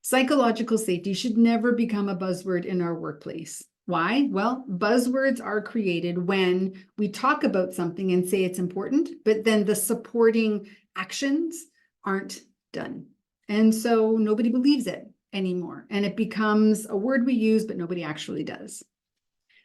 Psychological safety should never become a buzzword in our workplace. Why? Well, buzzwords are created when we talk about something and say it's important, but then the supporting actions aren't done. And so nobody believes it anymore. And it becomes a word we use, but nobody actually does.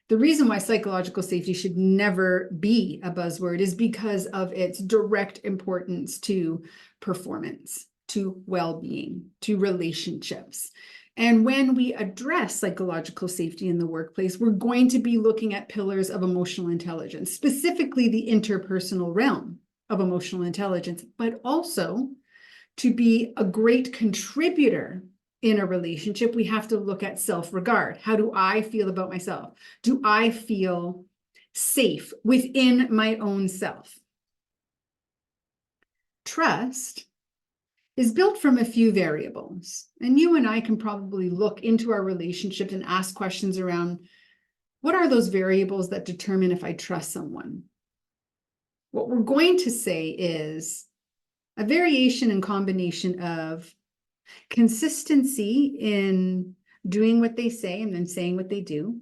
The reason why psychological safety should never be a buzzword is because of its direct importance to performance, to well-being, to relationships. And when we address psychological safety in the workplace, we're going to be looking at pillars of emotional intelligence, specifically the interpersonal realm of emotional intelligence, but also to be a great contributor in a relationship, we have to look at self-regard. How do I feel about myself? Do I feel safe within my own self? Trust is built from a few variables, and you and I can probably look into our relationships and ask questions around what are those variables that determine if I trust someone? What we're going to say is a variation and combination of consistency in doing what they say and then saying what they do,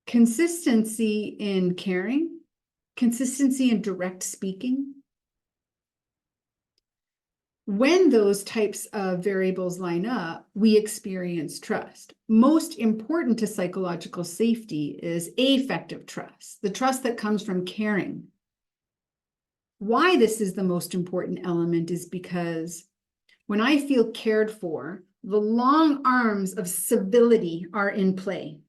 consistency in caring, consistency in direct speaking. When those types of variables line up, we experience trust. Most important to psychological safety is affective trust, the trust that comes from caring. Why this is the most important element is because when I feel cared for, the long arms of civility are in play.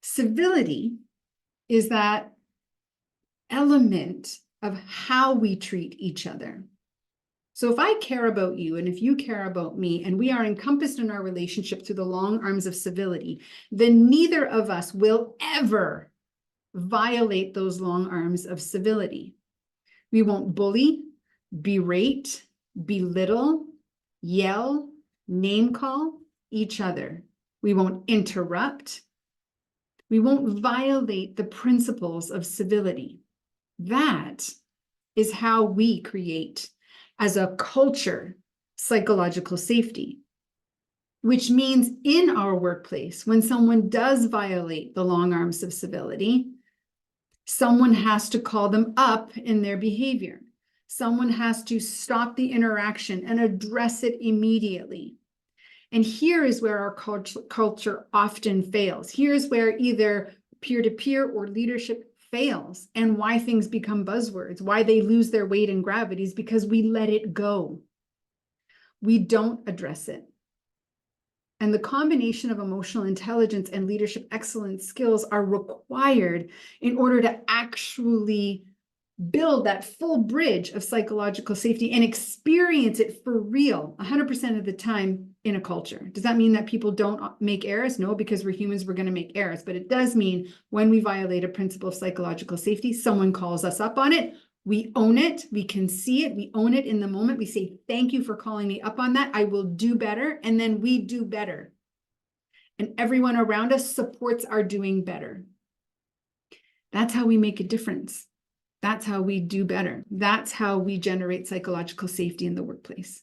Civility is that element of how we treat each other. So if I care about you and if you care about me and we are encompassed in our relationship through the long arms of civility, then neither of us will ever violate those long arms of civility. We won't bully, berate, belittle, yell, name call each other. We won't interrupt. We won't violate the principles of civility. That is how we create, as a culture, psychological safety, which means in our workplace, when someone does violate the long arms of civility, someone has to call them up in their behavior. Someone has to stop the interaction and address it immediately. And here is where our culture often fails. Here's where either peer-to-peer or leadership fails, and why things become buzzwords, why they lose their weight and gravity is because we let it go. We don't address it. And the combination of emotional intelligence and leadership excellence skills are required in order to actually build that full bridge of psychological safety and experience it for real 100% of the time in a culture. Does that mean that people don't make errors? No, because we're humans, we're going to make errors. But it does mean when we violate a principle of psychological safety, someone calls us up on it. We own it. We can see it. We own it in the moment. We say, thank you for calling me up on that. I will do better. And then we do better. And everyone around us supports our doing better. That's how we make a difference. That's how we do better. That's how we generate psychological safety in the workplace.